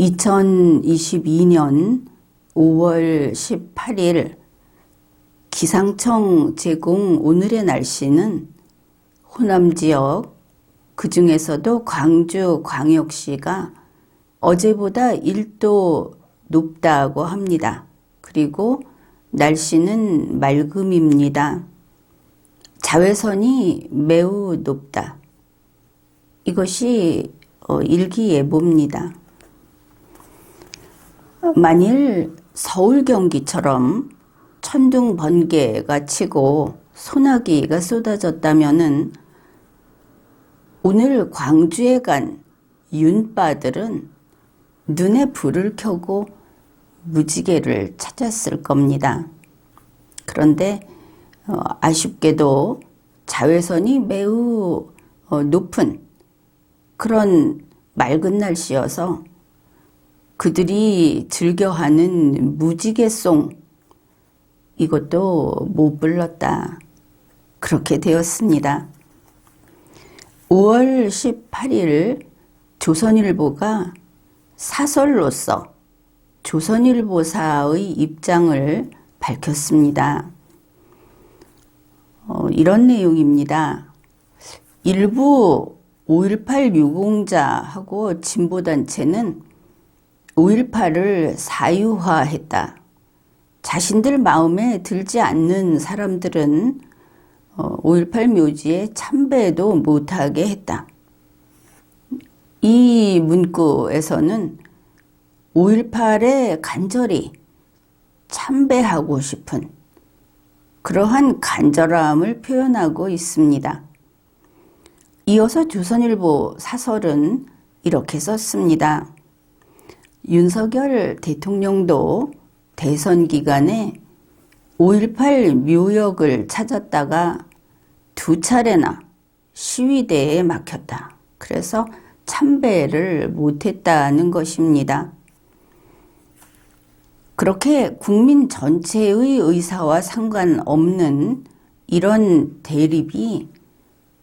2022년 5월 18일 기상청 제공 오늘의 날씨는 호남 지역, 그 중에서도 광주광역시가 어제보다 1도 높다고 합니다. 그리고 날씨는 맑음입니다. 자외선이 매우 높다. 이것이 일기예보입니다. 만일 서울 경기처럼 천둥 번개가 치고 소나기가 쏟아졌다면은 오늘 광주에 간 윤빠들은 눈에 불을 켜고 무지개를 찾았을 겁니다. 그런데 아쉽게도 자외선이 매우 높은 그런 맑은 날씨여서 그들이 즐겨하는 무지개송 이것도 못 불렀다. 그렇게 되었습니다. 5월 18일 조선일보가 사설로서 조선일보사의 입장을 밝혔습니다. 이런 내용입니다. 일부 5.18 유공자하고 진보단체는 5.18을 사유화했다. 자신들 마음에 들지 않는 사람들은 5.18 묘지에 참배도 못하게 했다. 이 문구에서는 5.18에 간절히 참배하고 싶은 그러한 간절함을 표현하고 있습니다. 이어서 조선일보 사설은 이렇게 썼습니다. 윤석열 대통령도 대선 기간에 5.18 묘역을 찾았다가 2차례나 시위대에 막혔다. 그래서 참배를 못했다는 것입니다. 그렇게 국민 전체의 의사와 상관없는 이런 대립이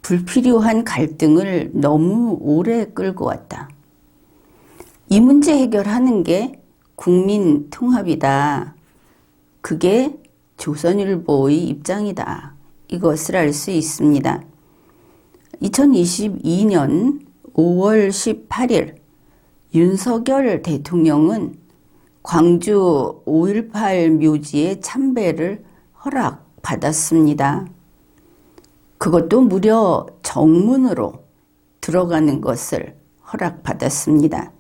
불필요한 갈등을 너무 오래 끌고 왔다. 이 문제 해결하는 게 국민 통합이다. 그게 조선일보의 입장이다. 이것을 알 수 있습니다. 2022년 5월 18일 윤석열 대통령은 광주 5.18 묘지의 참배를 허락받았습니다. 그것도 무려 정문으로 들어가는 것을 허락받았습니다.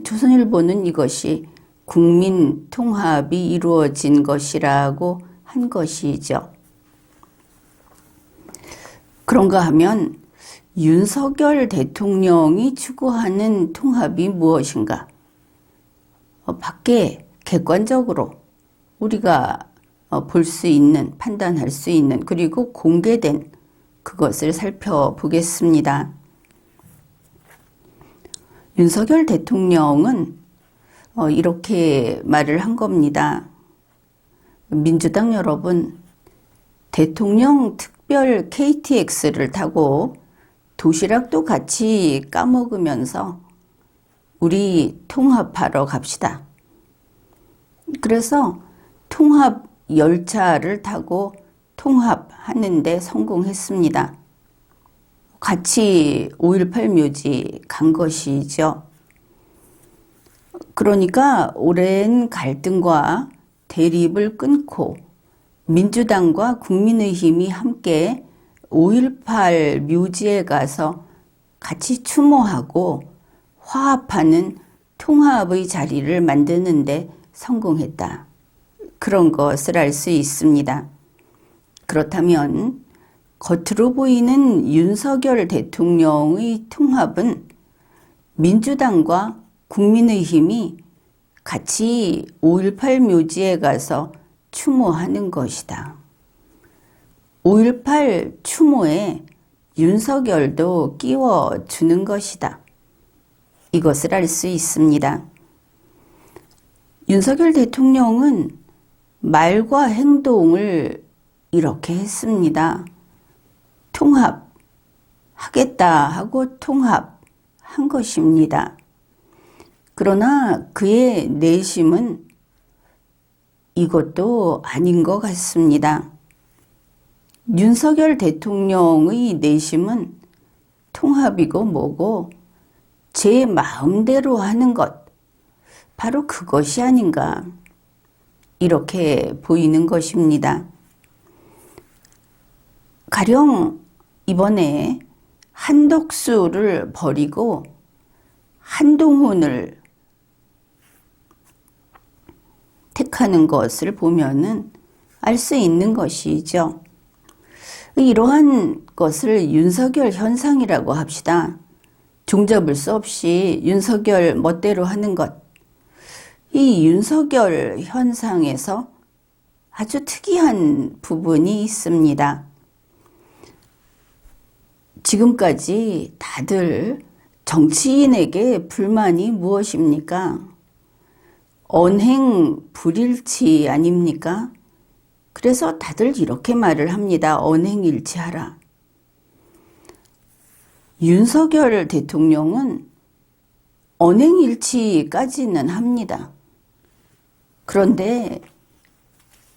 조선일보는 이것이 국민 통합이 이루어진 것이라고 한 것이죠. 그런가 하면 윤석열 대통령이 추구하는 통합이 무엇인가? 밖에 객관적으로 우리가 볼 수 있는, 판단할 수 있는, 그리고 공개된 그것을 살펴보겠습니다. 윤석열 대통령은 이렇게 말을 한 겁니다. 민주당 여러분, 대통령 특별 KTX를 타고 도시락도 같이 까먹으면서 우리 통합하러 갑시다. 그래서 통합 열차를 타고 통합하는데 성공했습니다. 같이 5.18 묘지 간 것이죠. 그러니까 오랜 갈등과 대립을 끊고 민주당과 국민의힘이 함께 5.18 묘지에 가서 같이 추모하고 화합하는 통합의 자리를 만드는데 성공했다. 그런 것을 알 수 있습니다. 그렇다면 겉으로 보이는 윤석열 대통령의 통합은 민주당과 국민의힘이 같이 5.18 묘지에 가서 추모하는 것이다. 5.18 추모에 윤석열도 끼워주는 것이다. 이것을 알 수 있습니다. 윤석열 대통령은 말과 행동을 이렇게 했습니다. 통합하겠다 하고 통합한 것입니다. 그러나 그의 내심은 이것도 아닌 것 같습니다. 윤석열 대통령의 내심은 통합이고 뭐고 제 마음대로 하는 것, 바로 그것이 아닌가 이렇게 보이는 것입니다. 가령 이번에 한덕수를 버리고 한동훈을 택하는 것을 보면은 알 수 있는 것이죠. 이러한 것을 윤석열 현상이라고 합시다. 종잡을 수 없이 윤석열 멋대로 하는 것. 이 윤석열 현상에서 아주 특이한 부분이 있습니다. 지금까지 다들 정치인에게 불만이 무엇입니까? 언행 불일치 아닙니까? 그래서 다들 이렇게 말을 합니다. 언행일치하라. 윤석열 대통령은 언행일치까지는 합니다. 그런데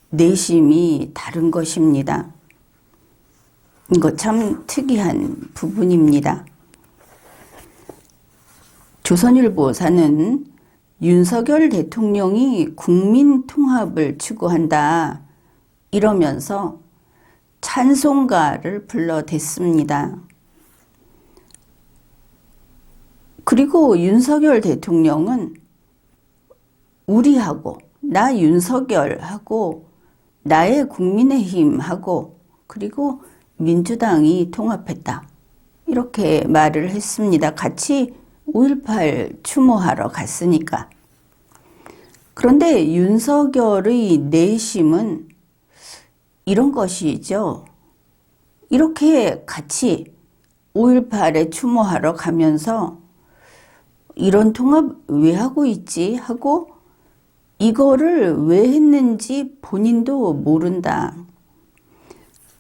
내심이 다른 것입니다. 이거 참 특이한 부분입니다. 조선일보사는 윤석열 대통령이 국민 통합을 추구한다 이러면서 찬송가를 불러댔습니다. 그리고 윤석열 대통령은 우리하고 나 윤석열하고 나의 국민의힘하고 그리고 민주당이 통합했다. 이렇게 말을 했습니다. 같이 5.18 추모하러 갔으니까. 그런데 윤석열의 내심은 이런 것이죠. 이렇게 같이 5.18에 추모하러 가면서 이런 통합 왜 하고 있지 하고 이거를 왜 했는지 본인도 모른다.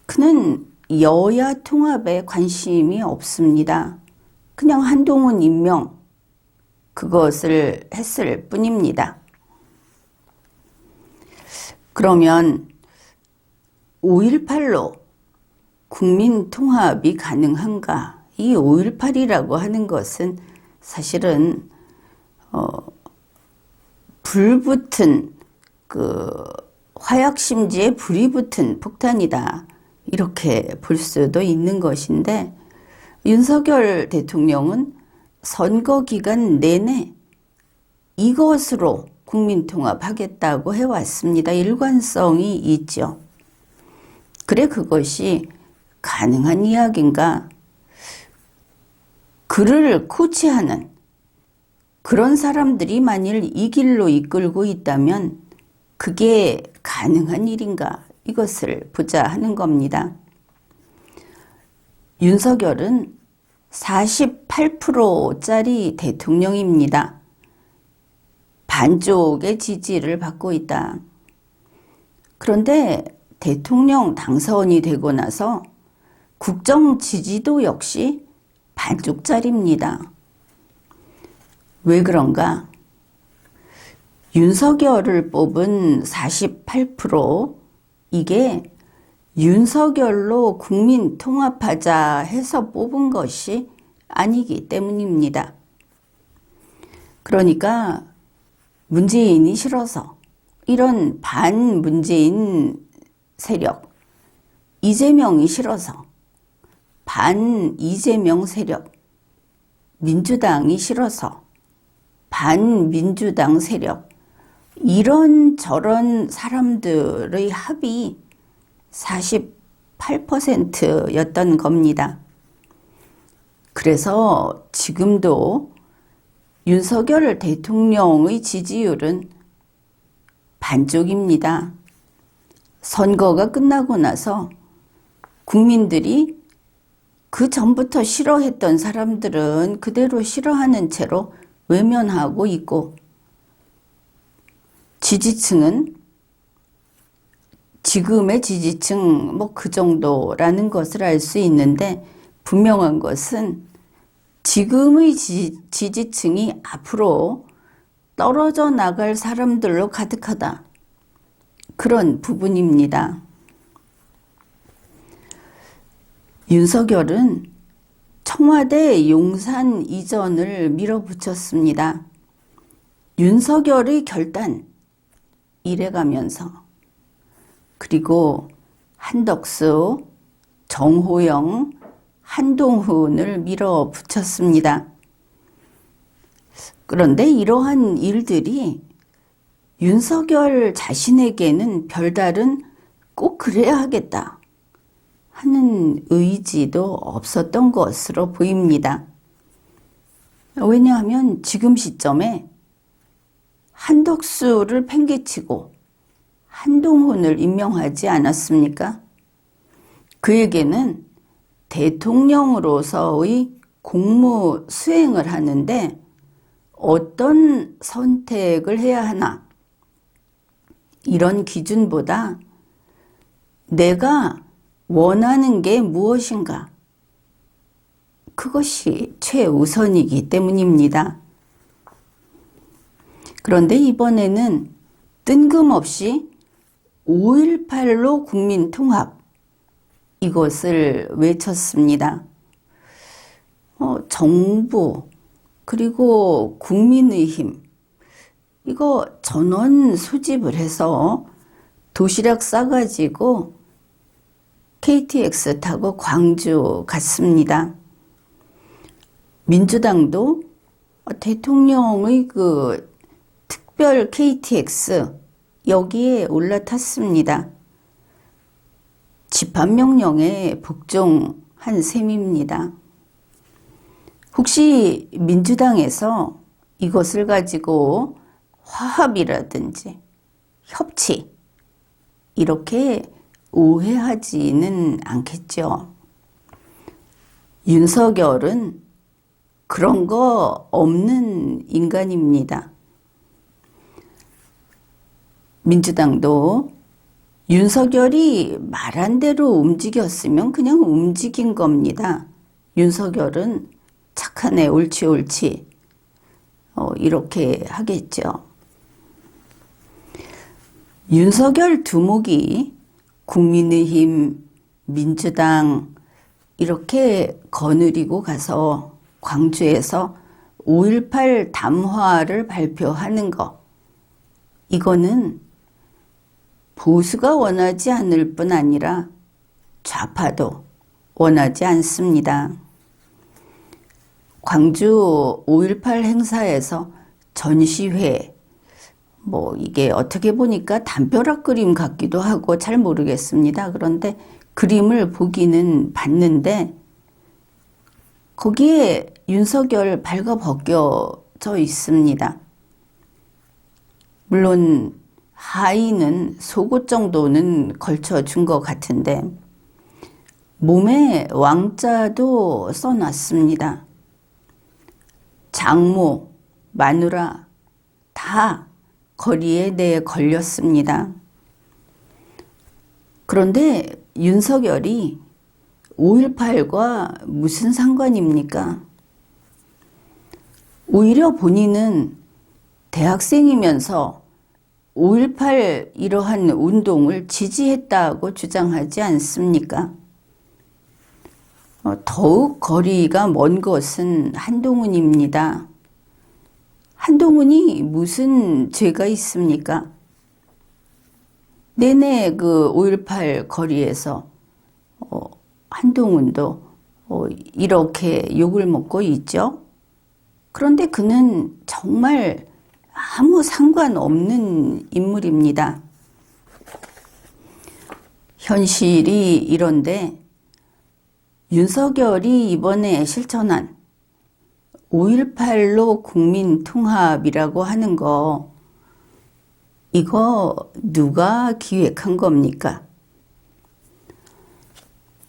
그는 여야 통합에 관심이 없습니다. 그냥 한동훈 임명 그것을 했을 뿐입니다. 그러면 5.18로 국민 통합이 가능한가? 이 5.18이라고 하는 것은 사실은 불붙은 화약심지에 불이 붙은 폭탄이다. 이렇게 볼 수도 있는 것인데 윤석열 대통령은 선거 기간 내내 이것으로 국민통합하겠다고 해왔습니다. 일관성이 있죠. 그래 그것이 가능한 이야기인가? 그를 코치하는 그런 사람들이 만일 이 길로 이끌고 있다면 그게 가능한 일인가? 이것을 보자 하는 겁니다. 윤석열은 48%짜리 대통령입니다. 반쪽의 지지를 받고 있다. 그런데 대통령 당선이 되고 나서 국정 지지도 역시 반쪽짜리입니다. 왜 그런가? 윤석열을 뽑은 48% 이게 윤석열로 국민 통합하자 해서 뽑은 것이 아니기 때문입니다. 그러니까 문재인이 싫어서 이런 반문재인 세력, 이재명이 싫어서 반이재명 세력, 민주당이 싫어서 반민주당 세력, 이런저런 사람들의 합이 48%였던 겁니다. 그래서 지금도 윤석열 대통령의 지지율은 반쪽입니다. 선거가 끝나고 나서 국민들이 그 전부터 싫어했던 사람들은 그대로 싫어하는 채로 외면하고 있고 지지층은 지금의 지지층 그 정도라는 것을 알 수 있는데 분명한 것은 지금의 지지층이 앞으로 떨어져 나갈 사람들로 가득하다. 그런 부분입니다. 윤석열은 청와대 용산 이전을 밀어붙였습니다. 윤석열의 결단 이래가면서, 그리고 한덕수, 정호영, 한동훈을 밀어붙였습니다. 그런데 이러한 일들이 윤석열 자신에게는 별다른 꼭 그래야 하겠다 하는 의지도 없었던 것으로 보입니다. 왜냐하면 지금 시점에 한덕수를 팽개치고 한동훈을 임명하지 않았습니까? 그에게는 대통령으로서의 공무 수행을 하는데 어떤 선택을 해야 하나, 이런 기준보다 내가 원하는 게 무엇인가, 그것이 최우선이기 때문입니다. 그런데 이번에는 뜬금없이 5.18로 국민통합, 이것을 외쳤습니다. 정부 그리고 국민의힘, 이거 전원 소집을 해서 도시락 싸가지고 KTX 타고 광주 갔습니다. 민주당도 대통령의 그 특별 KTX 여기에 올라탔습니다. 집합명령에 복종한 셈입니다. 혹시 민주당에서 이것을 가지고 화합이라든지 협치 이렇게 오해하지는 않겠죠. 윤석열은 그런 거 없는 인간입니다. 민주당도 윤석열이 말한 대로 움직였으면 그냥 움직인 겁니다. 윤석열은 착하네, 옳지 옳지, 이렇게 하겠죠. 윤석열 두목이 국민의힘, 민주당 이렇게 거느리고 가서 광주에서 5.18 담화를 발표하는 거, 이거는 보수가 원하지 않을 뿐 아니라 좌파도 원하지 않습니다. 광주 5.18 행사에서 전시회, 이게 어떻게 보니까 담벼락 그림 같기도 하고 잘 모르겠습니다. 그런데 그림을 보기는 봤는데 거기에 윤석열 발가벗겨져 있습니다. 물론 하의는 속옷 정도는 걸쳐준 것 같은데 몸에 왕자도 써놨습니다. 장모, 마누라 다 거리에 내에 걸렸습니다. 그런데 윤석열이 5.18과 무슨 상관입니까? 오히려 본인은 대학생이면서 5.18 이러한 운동을 지지했다고 주장하지 않습니까? 더욱 거리가 먼 것은 한동훈입니다. 한동훈이 무슨 죄가 있습니까? 내내 그 5.18 거리에서 한동훈도 이렇게 욕을 먹고 있죠. 그런데 그는 정말 아무 상관없는 인물입니다. 현실이 이런데 윤석열이 이번에 실천한 5.18로 국민통합이라고 하는 거, 이거 누가 기획한 겁니까?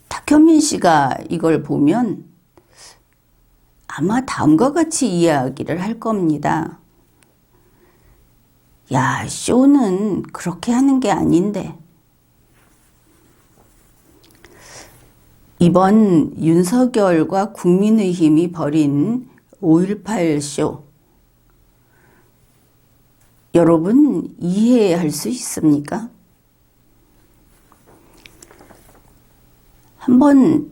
탁현민 씨가 이걸 보면 아마 다음과 같이 이야기를 할 겁니다. 야, 쇼는 그렇게 하는 게 아닌데. 이번 윤석열과 국민의힘이 벌인 5.18 쇼, 여러분 이해할 수 있습니까? 한번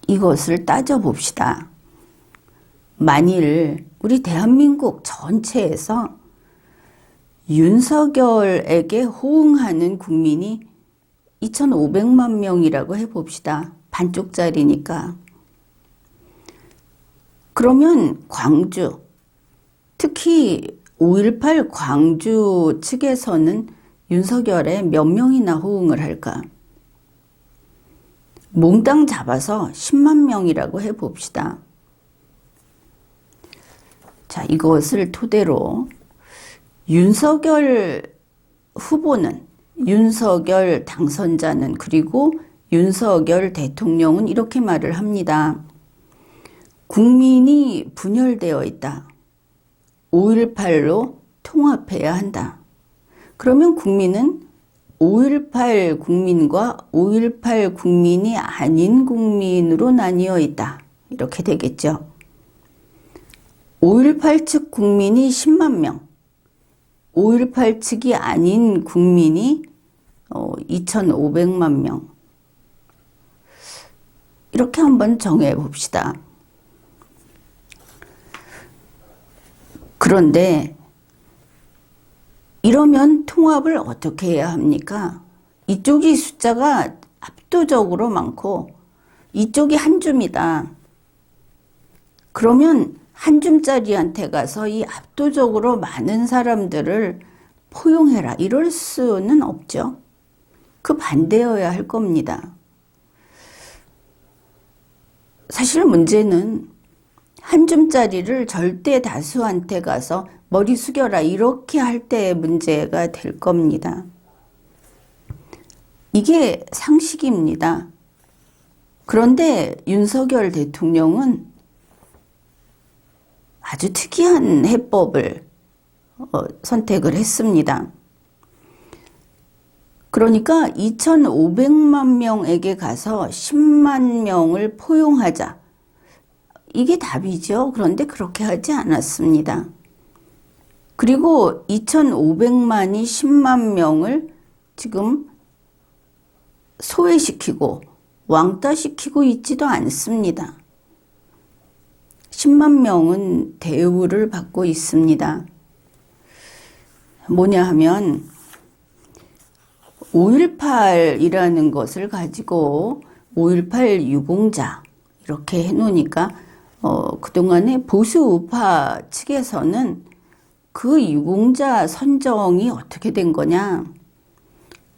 이것을 따져봅시다. 만일 우리 대한민국 전체에서 윤석열에게 호응하는 국민이 2,500만 명이라고 해봅시다. 반쪽짜리니까. 그러면 광주, 특히 5.18 광주 측에서는 윤석열에 몇 명이나 호응을 할까? 몽땅 잡아서 10만 명이라고 해봅시다. 자, 이것을 토대로 윤석열 후보는, 윤석열 당선자는, 그리고 윤석열 대통령은 이렇게 말을 합니다. 국민이 분열되어 있다. 5.18로 통합해야 한다. 그러면 국민은 5.18 국민과 5.18 국민이 아닌 국민으로 나뉘어 있다. 이렇게 되겠죠. 5.18 측 국민이 10만 명, 5.18 측이 아닌 국민이 2,500만 명. 이렇게 한번 정해 봅시다. 그런데 이러면 통합을 어떻게 해야 합니까? 이쪽이 숫자가 압도적으로 많고 이쪽이 한 줌이다. 그러면 한 줌짜리한테 가서 이 압도적으로 많은 사람들을 포용해라. 이럴 수는 없죠. 그 반대여야 할 겁니다. 사실 문제는 한 줌짜리를 절대 다수한테 가서 머리 숙여라 이렇게 할 때의 문제가 될 겁니다. 이게 상식입니다. 그런데 윤석열 대통령은 아주 특이한 해법을 선택을 했습니다. 그러니까 2,500만 명에게 가서 10만 명을 포용하자. 이게 답이죠. 그런데 그렇게 하지 않았습니다. 그리고 2,500만이 10만 명을 지금 소외시키고 왕따시키고 있지도 않습니다. 10만 명은 대우를 받고 있습니다. 뭐냐 하면 5.18이라는 것을 가지고 5.18 유공자 이렇게 해놓으니까 그동안에 보수 우파 측에서는 그 유공자 선정이 어떻게 된 거냐,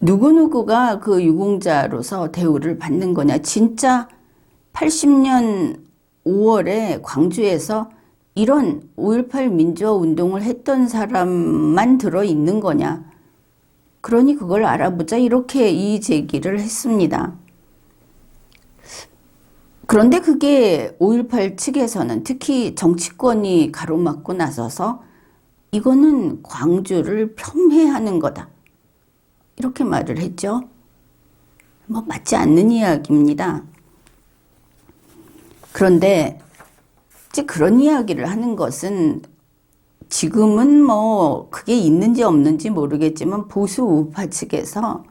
누구누구가 그 유공자로서 대우를 받는 거냐, 진짜 80년 5월에 광주에서 이런 5.18 민주화 운동을 했던 사람만 들어있는 거냐, 그러니 그걸 알아보자 이렇게 이의 제기를 했습니다. 그런데 그게 5.18 측에서는, 특히 정치권이 가로막고 나서서 이거는 광주를 폄훼하는 거다 이렇게 말을 했죠. 뭐 맞지 않는 이야기입니다. 그런데 이제 그런 이야기를 하는 것은 지금은 뭐 그게 있는지 없는지 모르겠지만 보수 우파 측에서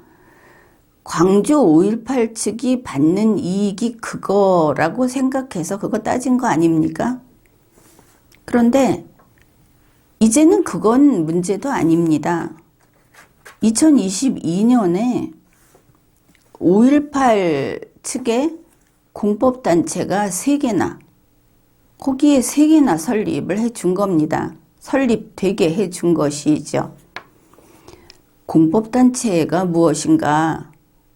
광주 5.18 측이 받는 이익이 그거라고 생각해서 그거 따진 거 아닙니까? 그런데 이제는 그건 문제도 아닙니다. 2022년에 5.18 측에 공법단체가 3개나, 거기에 3개나 설립을 해준 겁니다. 설립되게 해준 것이죠. 공법단체가 무엇인가?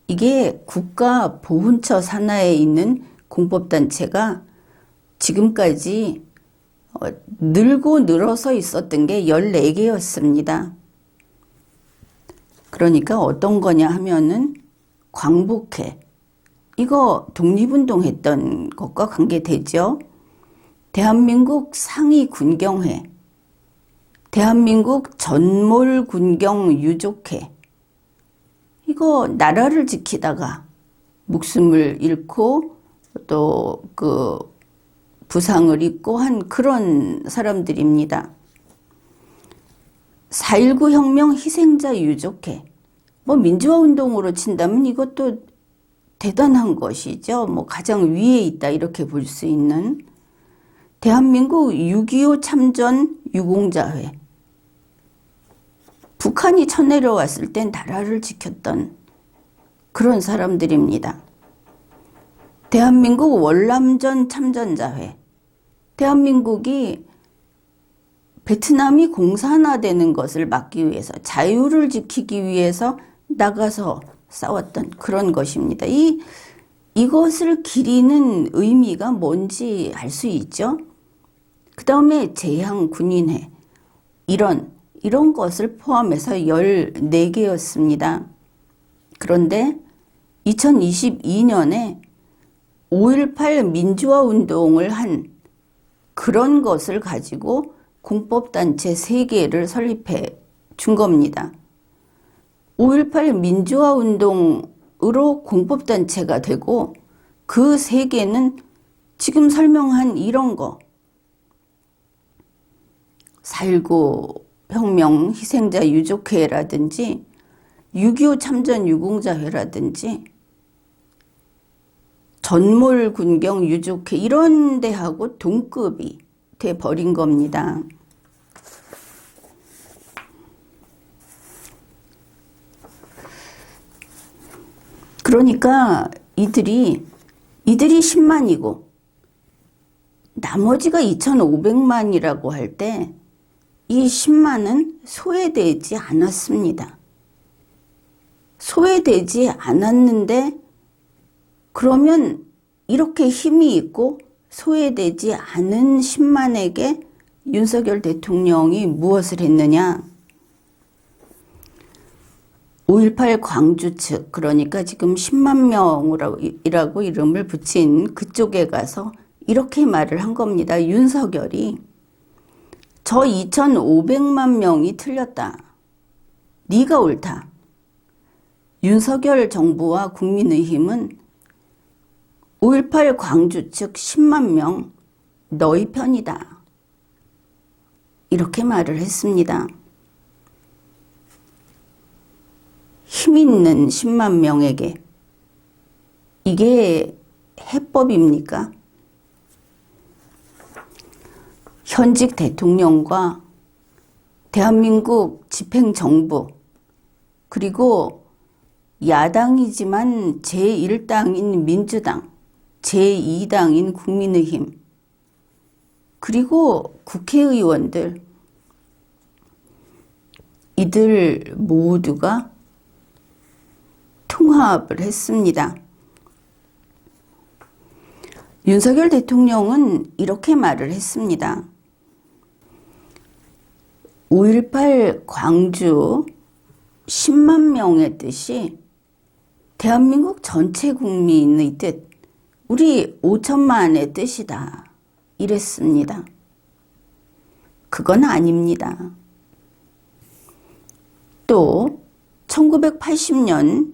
이게 국가보훈처 산하에 있는 공법단체가 지금까지 늘고 늘어서 있었던 게 14개였습니다. 그러니까 어떤 거냐 하면은 광복회, 이거 독립운동 했던 것과 관계되죠. 대한민국 상위군경회, 대한민국 전몰군경유족회, 이거 나라를 지키다가 목숨을 잃고 또 그 부상을 입고 한 그런 사람들입니다. 4.19 혁명 희생자 유족회. 뭐 민주화 운동으로 친다면 이것도 대단한 것이죠. 뭐 가장 위에 있다 이렇게 볼 수 있는 대한민국 6.25 참전 유공자회. 북한이 쳐내려왔을 땐 나라를 지켰던 그런 사람들입니다. 대한민국 월남전 참전자회. 대한민국이 베트남이 공산화되는 것을 막기 위해서 자유를 지키기 위해서 나가서 싸웠던 그런 것입니다. 이것을 기리는 의미가 뭔지 알 수 있죠. 그 다음에 제향군인회 이런 것을 포함해서 14개였습니다. 그런데 2022년에 5.18 민주화 운동을 한 그런 것을 가지고 공법단체 3개를 설립해 준 겁니다. 5.18 민주화 운동으로 공법단체가 되고 그 3개는 지금 설명한 이런 거 4.19 혁명 희생자 유족회라든지 6.25 참전 유공자회라든지 전몰군경 유족회 이런 데하고 동급이 돼버린 겁니다. 그러니까 이들이 10만이고 나머지가 2,500만이라고 할 때 이 10만은 소외되지 않았습니다. 소외되지 않았는데 그러면 이렇게 힘이 있고 소외되지 않은 10만에게 윤석열 대통령이 무엇을 했느냐? 5.18 광주 측, 그러니까 지금 10만 명이라고 이름을 붙인 그쪽에 가서 이렇게 말을 한 겁니다. 윤석열이 저 2,500만 명이 틀렸다. 네가 옳다. 윤석열 정부와 국민의힘은 5.18 광주 측 10만 명 너희 편이다. 이렇게 말을 했습니다. 힘 있는 10만 명에게 이게 해법입니까? 현직 대통령과 대한민국 집행정부 그리고 야당이지만 제1당인 민주당, 제2당인 국민의힘 그리고 국회의원들 이들 모두가 통합을 했습니다. 윤석열 대통령은 이렇게 말을 했습니다. 5.18 광주 10만 명의 뜻이 대한민국 전체 국민의 뜻, 우리 5천만의 뜻이다. 이랬습니다. 그건 아닙니다. 또 1980년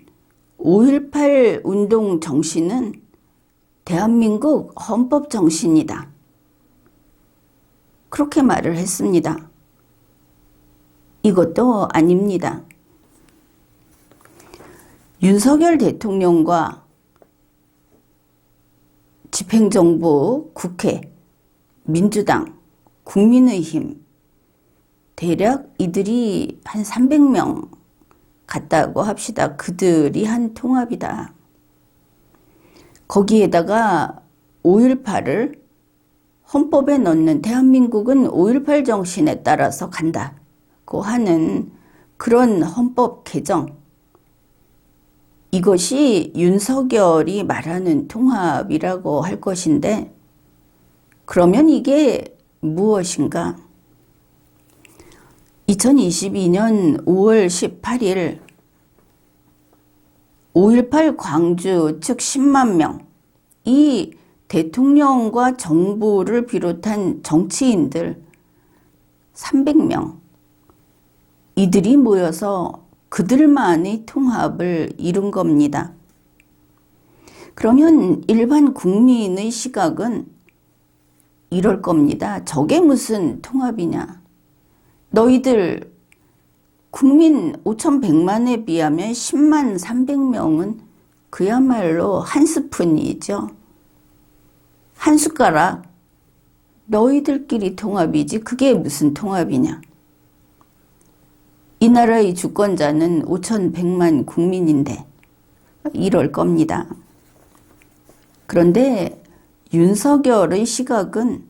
5.18 운동 정신은 대한민국 헌법 정신이다. 그렇게 말을 했습니다. 이것도 아닙니다. 윤석열 대통령과 집행정부, 국회, 민주당, 국민의힘 대략 이들이 한 300명 같다고 합시다. 그들이 한 통합이다. 거기에다가 5.18을 헌법에 넣는 대한민국은 5.18 정신에 따라서 간다고 하는 그런 헌법 개정. 이것이 윤석열이 말하는 통합이라고 할 것인데 그러면 이게 무엇인가? 2022년 5월 18일 5.18 광주 측 10만 명, 이 대통령과 정부를 비롯한 정치인들 300명, 이들이 모여서 그들만의 통합을 이룬 겁니다. 그러면 일반 국민의 시각은 이럴 겁니다. 저게 무슨 통합이냐? 너희들 국민 5,100만에 비하면 10만 300명은 그야말로 한 스푼이죠. 한 숟가락. 너희들끼리 통합이지 그게 무슨 통합이냐. 이 나라의 주권자는 5,100만 국민인데 이럴 겁니다. 그런데 윤석열의 시각은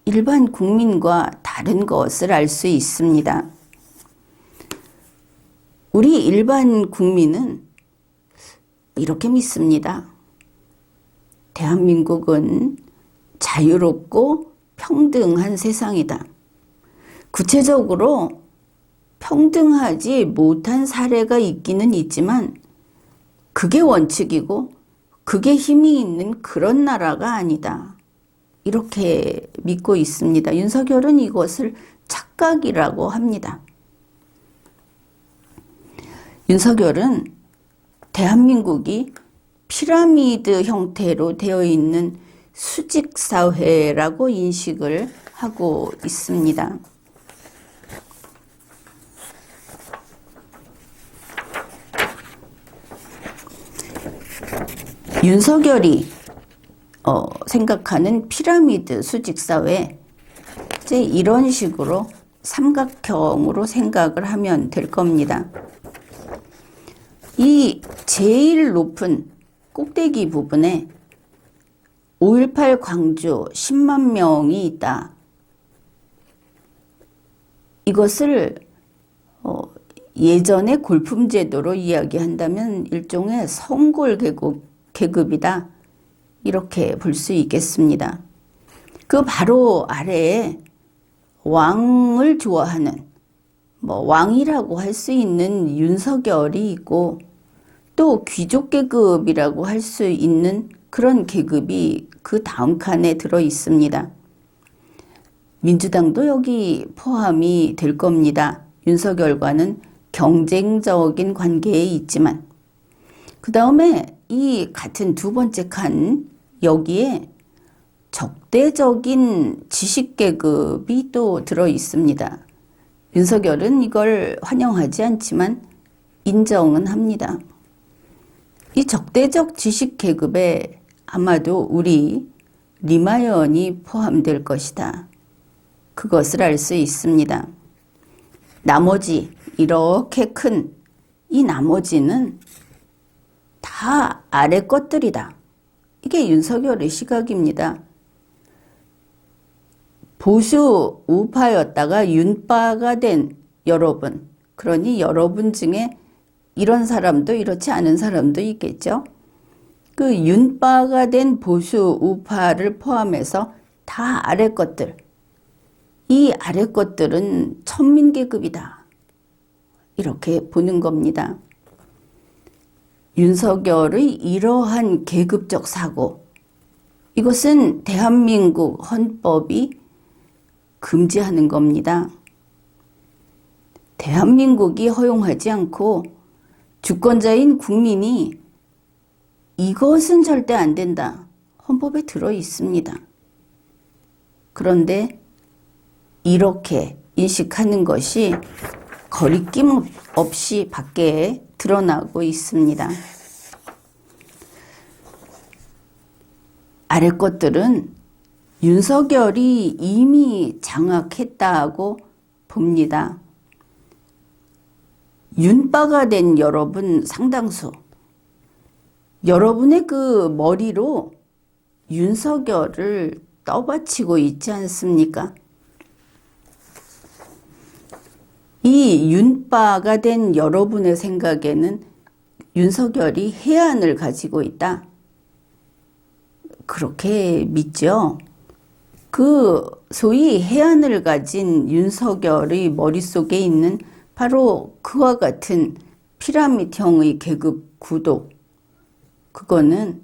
일반 국민과 다른 것을 알 수 있습니다. 우리 일반 국민은 이렇게 믿습니다. 대한민국은 자유롭고 평등한 세상이다. 구체적으로 평등하지 못한 사례가 있기는 있지만 그게 원칙이고 그게 힘이 있는 그런 나라가 아니다. 이렇게 믿고 있습니다. 윤석열은 이것을 착각이라고 합니다. 윤석열은 대한민국이 피라미드 형태로 되어 있는 수직사회라고 인식을 하고 있습니다. 윤석열이 생각하는 피라미드 수직사회, 이제 이런 식으로 삼각형으로 생각을 하면 될 겁니다. 이 제일 높은 꼭대기 부분에 5.18 광주 10만 명이 있다. 이것을 예전의 골품제도로 이야기한다면 일종의 성골 계급이다. 이렇게 볼 수 있겠습니다. 그 바로 아래에 왕을 좋아하는 왕이라고 할 수 있는 윤석열이 있고 또 귀족 계급이라고 할 수 있는 그런 계급이 그 다음 칸에 들어 있습니다. 민주당도 여기 포함이 될 겁니다. 윤석열과는 경쟁적인 관계에 있지만 그 다음에 이 같은 두 번째 칸 여기에 적대적인 지식계급이 또 들어 있습니다. 윤석열은 이걸 환영하지 않지만 인정은 합니다. 이 적대적 지식계급에 아마도 우리 리마연이 포함될 것이다. 그것을 알 수 있습니다. 나머지 이렇게 큰 이 나머지는 다 아래 것들이다. 이게 윤석열의 시각입니다. 보수 우파였다가 윤빠가 된 여러분, 그러니 여러분 중에 이런 사람도 이렇지 않은 사람도 있겠죠. 그 윤빠가 된 보수 우파를 포함해서 다 아래 것들, 이 아래 것들은 천민계급이다. 이렇게 보는 겁니다. 윤석열의 이러한 계급적 사고, 이것은 대한민국 헌법이 금지하는 겁니다. 대한민국이 허용하지 않고 주권자인 국민이 이것은 절대 안 된다. 헌법에 들어 있습니다. 그런데 이렇게 인식하는 것이 거리낌 없이 밖에 드러나고 있습니다. 아래 것들은 윤석열이 이미 장악했다고 봅니다. 윤빠가 된 여러분 상당수, 여러분의 그 머리로 윤석열을 떠받치고 있지 않습니까? 이 윤빠가 된 여러분의 생각에는 윤석열이 해안을 가지고 있다. 그렇게 믿죠. 그 소위 해안을 가진 윤석열의 머릿속에 있는 바로 그와 같은 피라미드형의 계급 구도, 그거는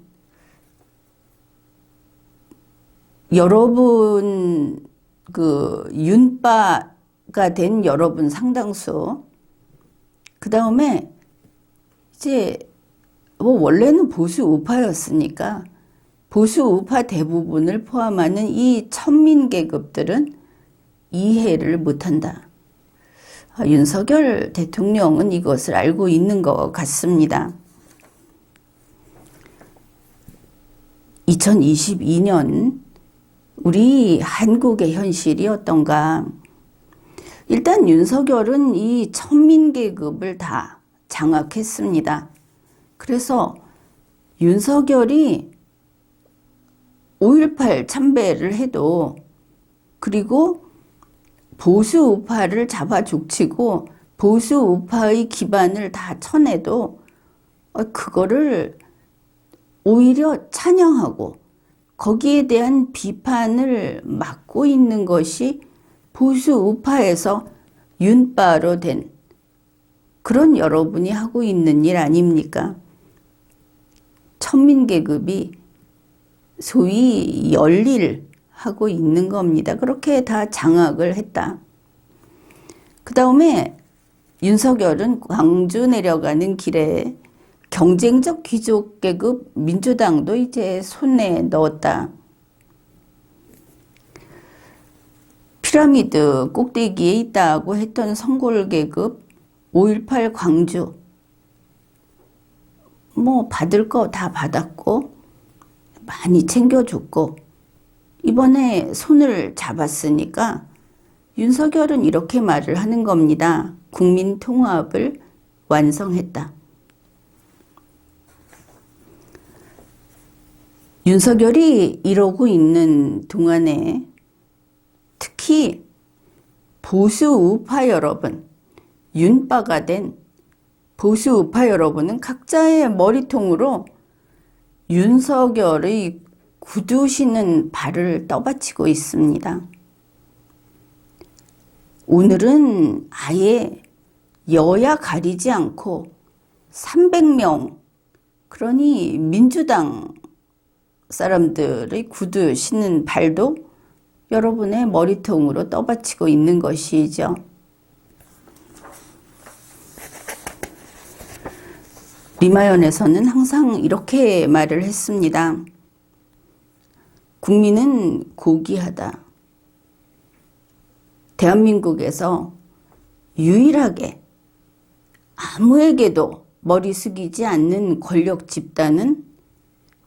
여러분 그 윤빠가 된 여러분 상당수, 그 다음에 이제 원래는 보수 우파였으니까 보수 우파 대부분을 포함하는 이 천민 계급들은 이해를 못한다. 윤석열 대통령은 이것을 알고 있는 것 같습니다. 2022년 우리 한국의 현실이 어떤가? 일단 윤석열은 이 천민계급을 다 장악했습니다. 그래서 윤석열이 5.18 참배를 해도, 그리고 보수 우파를 잡아 족치고 보수 우파의 기반을 다 쳐내도 그거를 오히려 찬양하고 거기에 대한 비판을 막고 있는 것이 보수 우파에서 윤빠로 된 그런 여러분이 하고 있는 일 아닙니까? 천민계급이 소위 열일하고 있는 겁니다. 그렇게 다 장악을 했다. 그 다음에 윤석열은 광주 내려가는 길에 경쟁적 귀족계급 민주당도 이제 손에 넣었다. 피라미드 꼭대기에 있다고 했던 성골계급 5.18 광주 받을 거 다 받았고 많이 챙겨줬고 이번에 손을 잡았으니까 윤석열은 이렇게 말을 하는 겁니다. 국민 통합을 완성했다. 윤석열이 이러고 있는 동안에 특히 보수 우파 여러분, 윤빠가 된 보수 우파 여러분은 각자의 머리통으로 윤석열의 굳으시는 발을 떠받치고 있습니다. 오늘은 아예 여야 가리지 않고 300명, 그러니 민주당 사람들의 굳으시는 발도 여러분의 머리통으로 떠받치고 있는 것이죠. 리마연에서는 항상 이렇게 말을 했습니다. 국민은 고귀하다. 대한민국에서 유일하게 아무에게도 머리 숙이지 않는 권력 집단은,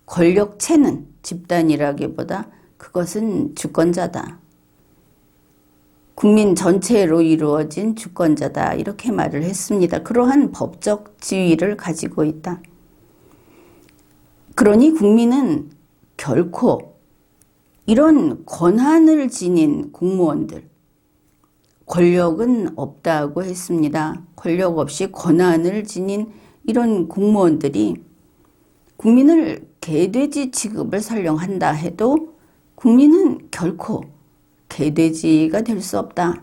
권력체는 집단이라기보다 그것은 주권자다. 국민 전체로 이루어진 주권자다. 이렇게 말을 했습니다. 그러한 법적 지위를 가지고 있다. 그러니 국민은 결코 이런 권한을 지닌 공무원들, 권력은 없다고 했습니다. 권력 없이 권한을 지닌 이런 공무원들이 국민을 개돼지 취급을 설령 한다 해도 국민은 결코 개돼지가 될 수 없다.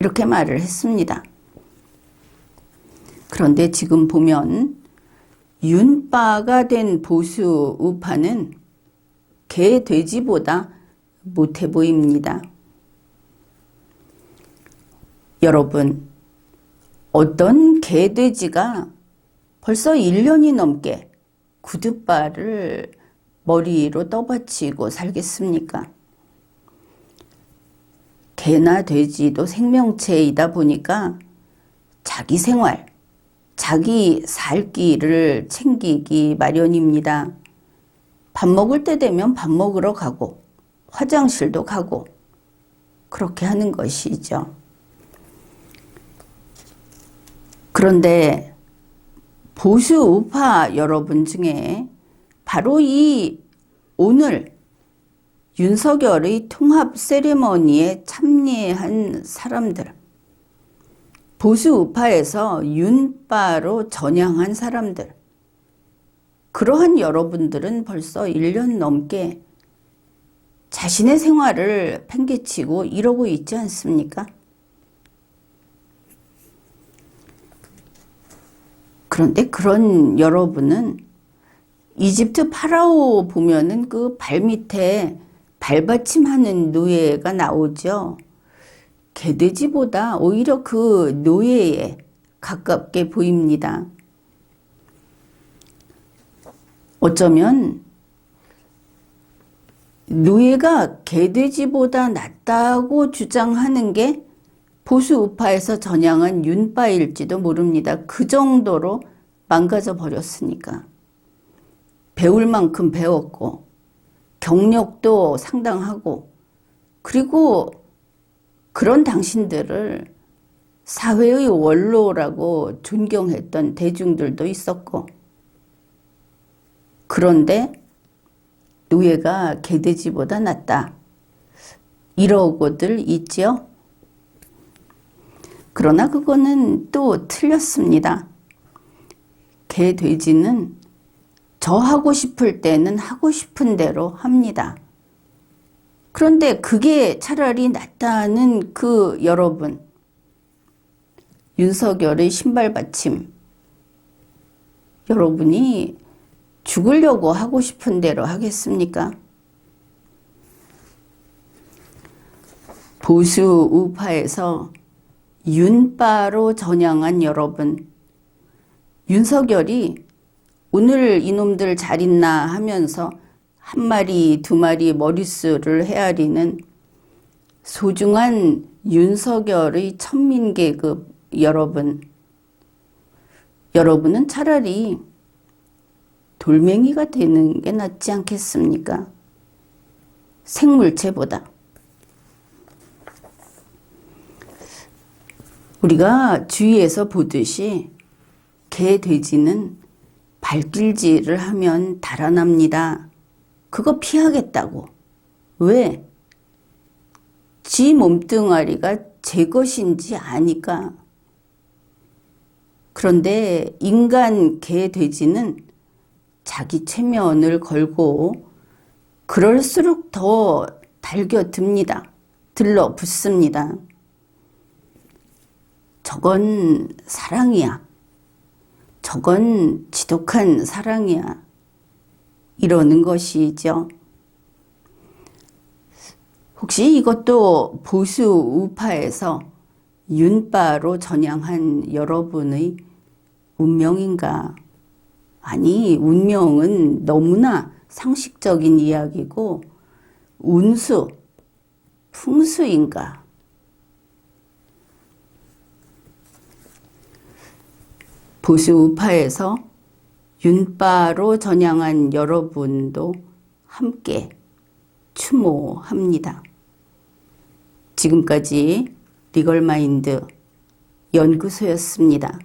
이렇게 말을 했습니다. 그런데 지금 보면 윤빠가 된 보수 우파는 개돼지보다 못해 보입니다. 여러분, 어떤 개돼지가 벌써 1년이 넘게 구둣발을 머리로 떠받치고 살겠습니까? 개나 돼지도 생명체이다 보니까 자기 생활, 자기 살 길을 챙기기 마련입니다. 밥 먹을 때 되면 밥 먹으러 가고 화장실도 가고 그렇게 하는 것이죠. 그런데 보수 우파 여러분 중에 바로 이 오늘 윤석열의 통합 세리머니에 참여한 사람들, 보수 우파에서 윤빠로 전향한 사람들, 그러한 여러분들은 벌써 1년 넘게 자신의 생활을 팽개치고 이러고 있지 않습니까? 그런데 그런 여러분은 이집트 파라오 보면은 그 발밑에 발받침하는 노예가 나오죠. 개돼지보다 오히려 그 노예에 가깝게 보입니다. 어쩌면 노예가 개돼지보다 낫다고 주장하는 게 보수 우파에서 전향한 윤빠일지도 모릅니다. 그 정도로 망가져 버렸으니까. 배울 만큼 배웠고 경력도 상당하고 그리고 그런 당신들을 사회의 원로라고 존경했던 대중들도 있었고 그런데 노예가 개돼지보다 낫다. 이러고들 있지요. 그러나 그거는 또 틀렸습니다. 개돼지는 저 하고 싶을 때는 하고 싶은 대로 합니다. 그런데 그게 차라리 낫다는 그 여러분, 윤석열의 신발받침, 여러분이 죽으려고 하고 싶은 대로 하겠습니까? 보수 우파에서 윤빠로 전향한 여러분, 윤석열이 오늘 이놈들 잘 있나 하면서 한 마리 두 마리 머릿수를 헤아리는 소중한 윤석열의 천민계급 여러분은 차라리 돌멩이가 되는 게 낫지 않겠습니까? 생물체보다. 우리가 주위에서 보듯이 개, 돼지는 발길질을 하면 달아납니다. 그거 피하겠다고. 왜? 지 몸뚱아리가 제 것인지 아니까. 그런데 인간, 개, 돼지는 자기 체면을 걸고 그럴수록 더 달겨듭니다. 들러붙습니다. 저건 사랑이야. 저건 지독한 사랑이야. 이러는 것이죠. 혹시 이것도 보수 우파에서 윤빠로 전향한 여러분의 운명인가? 아니, 운명은 너무나 상식적인 이야기고 운수, 풍수인가? 보수 우파에서 윤빠로 전향한 여러분도 함께 추모합니다. 지금까지 리걸마인드 연구소였습니다.